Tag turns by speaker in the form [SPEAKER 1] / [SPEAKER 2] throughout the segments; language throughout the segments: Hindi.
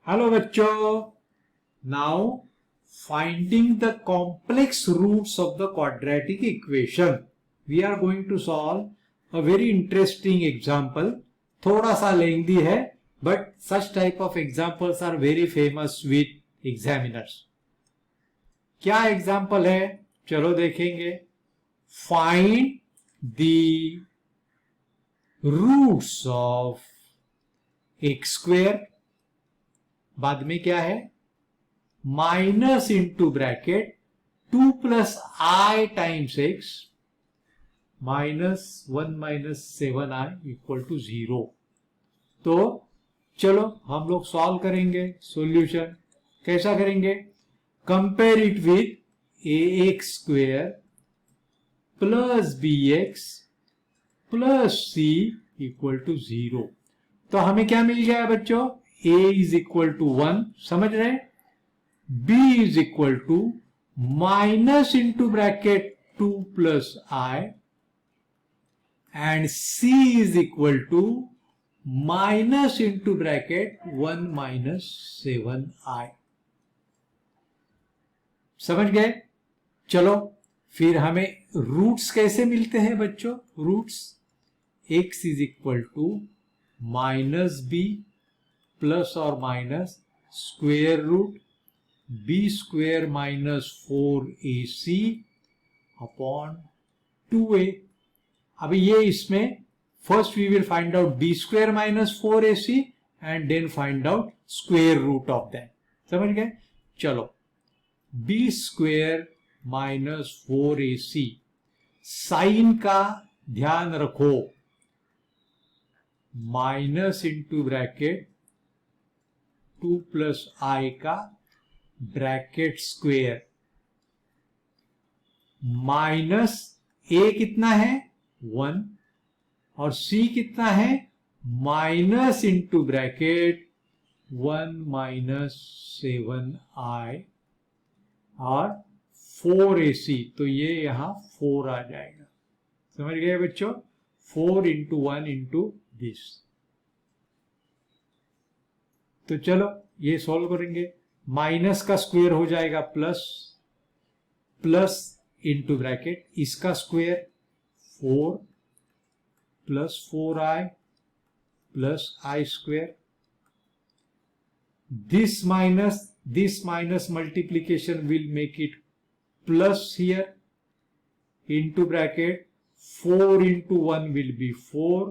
[SPEAKER 1] हेलो बच्चों, now finding the complex roots of the quadratic equation we are going to solve a very interesting example. थोड़ा सा लेंदी है but such type of examples are very famous with examiners. क्या एग्जाम्पल है चलो देखेंगे. Find the roots of x square, बाद में क्या है minus into bracket 2 plus i times x -1 - 7i equal to 0. तो चलो हम लोग सॉल्व करेंगे. सॉल्यूशन कैसा करेंगे? Compare it with a x square plus b x plus c equal to 0. तो हमें क्या मिल गया बच्चों? a इज इक्वल टू 1, समझ रहे? b is equal to minus into bracket 2 plus i and c is equal to minus into bracket 1 - 7i. समझ गए? चलो फिर हमें रूट्स कैसे मिलते हैं बच्चों? Roots x is equal to minus B plus और minus square root B square minus 4ac upon 2a. अभी ये इसमें first we will find out B square minus 4ac and then find out square root of that. समझ गए? चलो B square minus 4ac, sign का ध्यान रखो, माइनस इंटू ब्रैकेट 2 प्लस आई का ब्रैकेट स्क्वेयर माइनस ए कितना है 1 और सी कितना है माइनस इंटू ब्रैकेट 1 - 7i और 4ac. तो ये यहां 4 आ जाएगा. समझ गए बच्चों? 4 × 1 × दिस. तो चलो ये सॉल्व करेंगे. माइनस का स्क्वायर हो जाएगा प्लस, प्लस इंटू ब्रैकेट इसका square 4 plus 4i plus I square. This minus multiplication will make it plus here into bracket 4 × 1 will be 4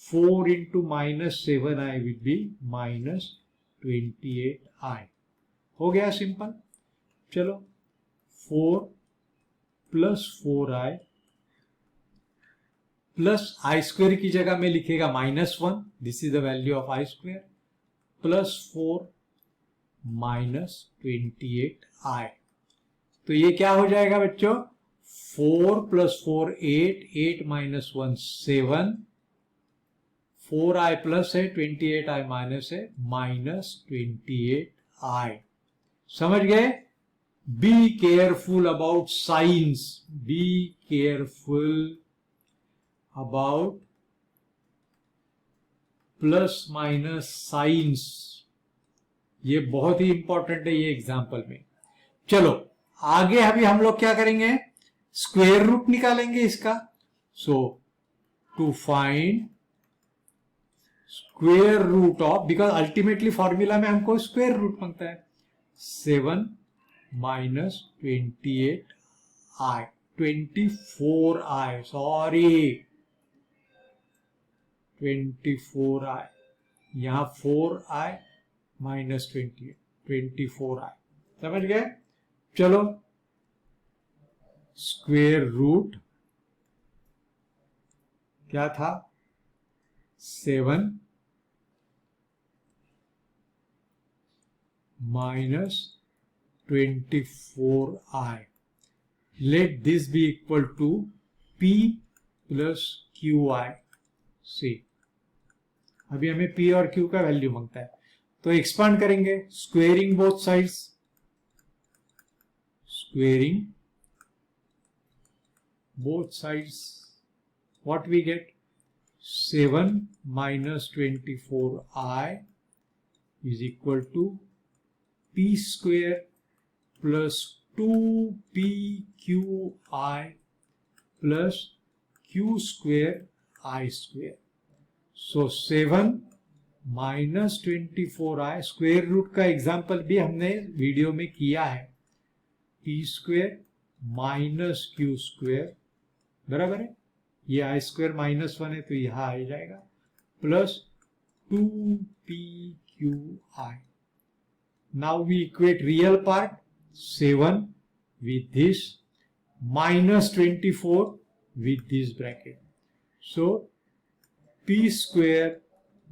[SPEAKER 1] × -7i will be -28i. हो गया सिंपल. चलो 4 plus 4i plus I square की जगह में लिखेगा -1, this is the value of I square, plus 4 -28i. तो ये क्या हो जाएगा बच्चों? 4 + 4 8, 8 - 1 7, 4i प्लस है 28i माइनस है -28i. समझ गए? Be careful about science, be careful about plus minus science. ये बहुत ही इंपॉर्टेंट है ये एग्जाम्पल में. चलो आगे अभी हम लोग क्या करेंगे? स्क्वेयर रूट निकालेंगे इसका. So to find square root of, because ultimately formula में हमको स्क्वेयर रूट मांगता है, 7 - 28i 24i, सॉरी 24i, यहां 4i -28 24i. समझ गए? चलो स्क्वेयर रूट क्या था? 7 -24i. Let this be equal to p plus qi. See अभी हमें p और q का वैल्यू मांगता है तो एक्सपांड करेंगे. Squaring both sides, squaring both sides, what we get? 7 - 24i is equal to p square plus 2pqi plus q square I square. So 7 minus 24i, square root का एग्जाम्पल भी हमने वीडियो में किया है. p square minus q square बराबर है, ये आई स्क्वेयर माइनस 1 है तो यहां आ जाएगा, plus 2pqi. Now we equate real part 7 with this minus 24 with this bracket. So p square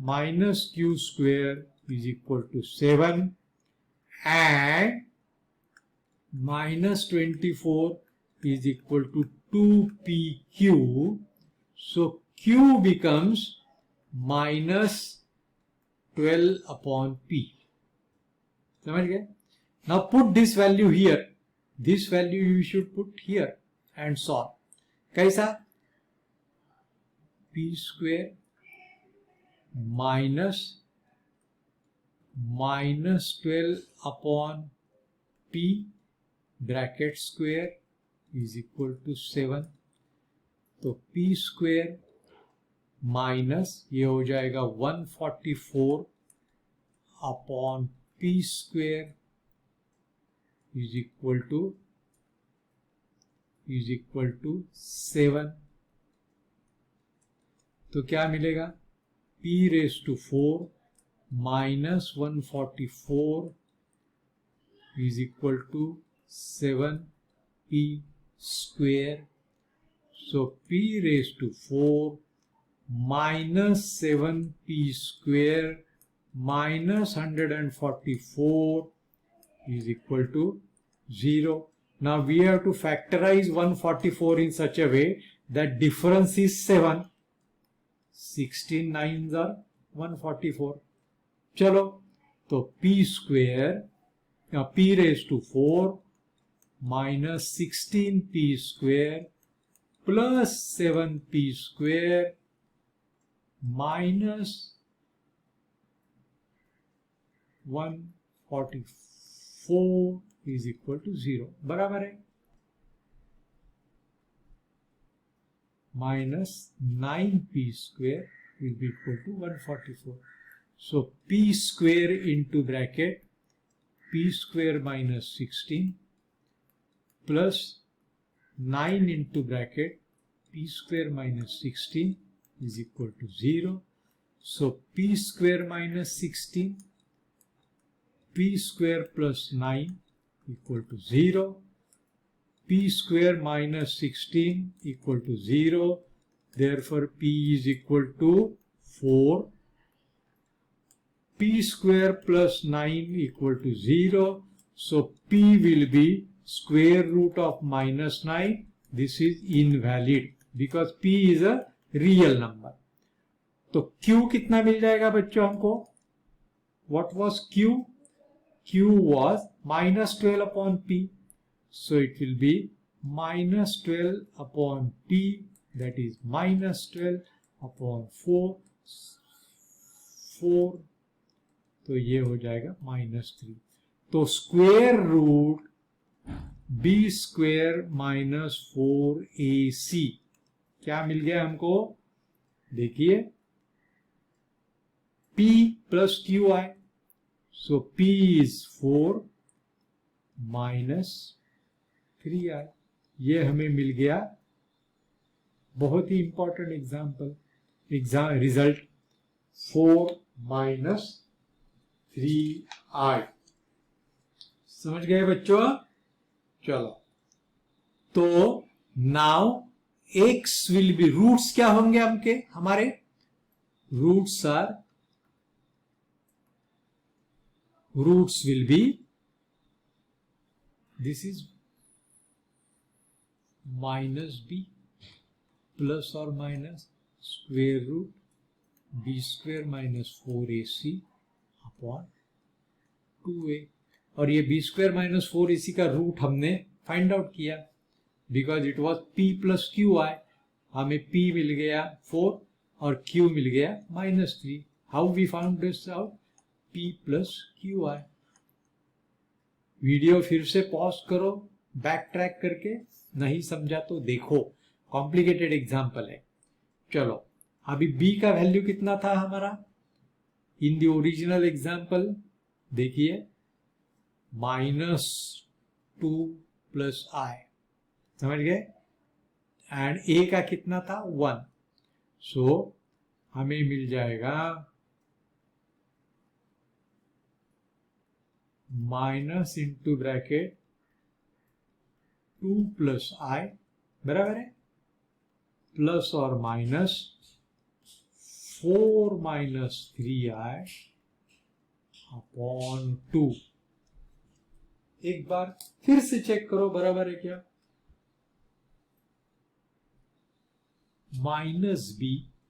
[SPEAKER 1] minus q square is equal to 7 and minus 24 is equal to 2pq. So q becomes minus 12 upon p. समझ गए? Now put this value here. This value you should put here and solve. कैसा? p square minus 12 upon p bracket square is equal to 7. तो p square माइनस ये हो जाएगा 144 upon p square is equal to 7. तो क्या मिलेगा? p raised to 4 minus 144 is equal to 7p square. So p raised to 4 minus 7p square minus 144 is equal to 0. Now we have to factorize 144 in such a way that difference is 7. 16 9s are 144. चलो तो p square p raised to 4 minus 16p square plus 7p square minus 144 is equal to 0. बराबर है minus 9p square will be equal to 144. So p square into bracket p square minus 16 plus 9 into bracket p square minus 16 is equal to 0. So p square minus 16 p square plus 9 equal to 0. P square minus 16 equal to 0. Therefore p is equal to 4. P square plus 9 equal to 0. So p will be square root of minus 9. This is invalid because p is a real number. तो q कितना मिल जाएगा बच्चों हमको? What was q? Q was minus 12 upon p. So it will be minus 12 upon p, that is minus 12 upon 4. तो ये हो जाएगा minus 3. तो square root b square minus 4ac क्या मिल गया हमको? देखिए p plus qi. So p is 4 minus 3i. ये हमें मिल गया. बहुत ही इंपॉर्टेंट रिजल्ट 4 minus 3i. समझ गए बच्चों? चलो तो now x will be, roots क्या होंगे हमारे? Roots will be, this is minus b plus or minus square root b square minus 4ac upon 2a. और ये b square minus 4ac का रूट हमने फाइंड आउट किया because it was p plus qi. हमें p मिल गया 4 और q मिल गया -3. How we found this out? P plus q i. Video फिर से पॉज करो, बैक ट्रैक करके, नहीं समझा तो देखो, कॉम्प्लिकेटेड एग्जाम्पल है। चलो अभी B का वैल्यू कितना था हमारा इन द ओरिजिनल एग्जाम्पल, देखिए -2 प्लस आई, समझ गए। एंड A का कितना था 1, सो हमें मिल जाएगा माइनस इंटू ब्रैकेट 2 प्लस आई, बराबर है, प्लस और माइनस 4 माइनस 3i अपॉन 2। एक बार फिर से चेक करो बराबर है क्या। माइनस b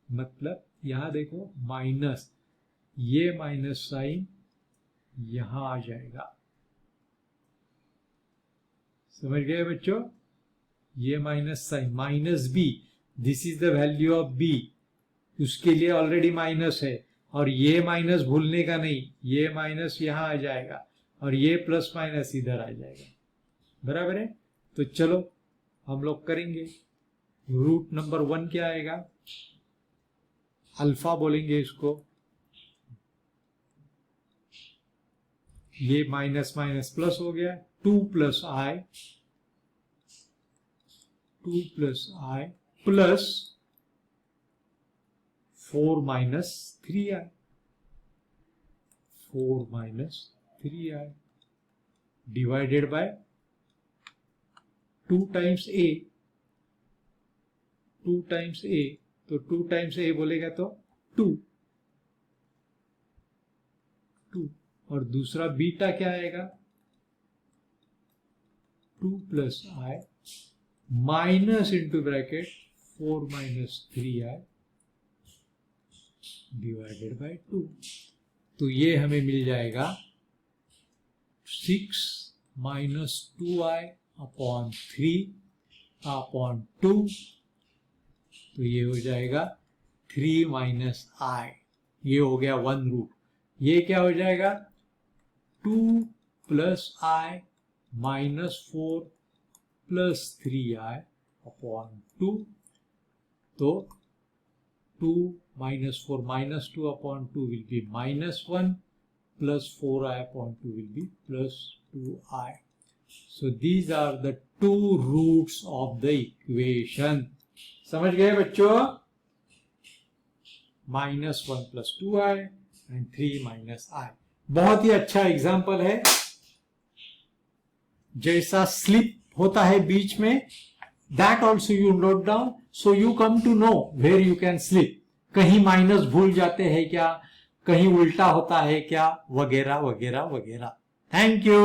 [SPEAKER 1] मतलब यहां देखो माइनस, ये माइनस साइन यहां आ जाएगा, समझ गए बच्चों। ये minus sign minus b, this is the value of b, उसके लिए ऑलरेडी माइनस है, और ये माइनस भूलने का नहीं, ये माइनस यहां आ जाएगा और ये प्लस माइनस इधर आ जाएगा, बराबर है। तो चलो हम लोग करेंगे। रूट नंबर 1 क्या आएगा, अल्फा बोलेंगे इसको, ये माइनस माइनस प्लस हो गया, 2 plus I, 2 plus I plus 4 minus 3i, 4 minus 3i divided by 2 times a, 2 times a, तो 2 टाइम्स a बोलेगा तो 2, और दूसरा बीटा क्या आएगा 2 plus I minus into bracket 4 minus 3i divided by 2। तो ये हमें मिल जाएगा 6 माइनस 2i अपॉन 3 अपॉन 2, तो ये हो जाएगा 3 माइनस i, ये हो गया 1 रूट। ये क्या हो जाएगा 2 plus i minus 4 plus 3i upon 2, तो 2 minus 4 minus 2 upon 2 will be minus 1 plus 4i upon 2 will be plus 2i. So these are the two roots of the equation. समझ गए बच्चों? -1 plus 2i and 3 minus i. बहुत ही अच्छा एग्जाम्पल है। जैसा स्लिप होता है बीच में, that also you note down, so you come to know where you can slip. कहीं माइनस भूल जाते हैं क्या, कहीं उल्टा होता है क्या, वगैरह वगैरह वगैरह। Thank you.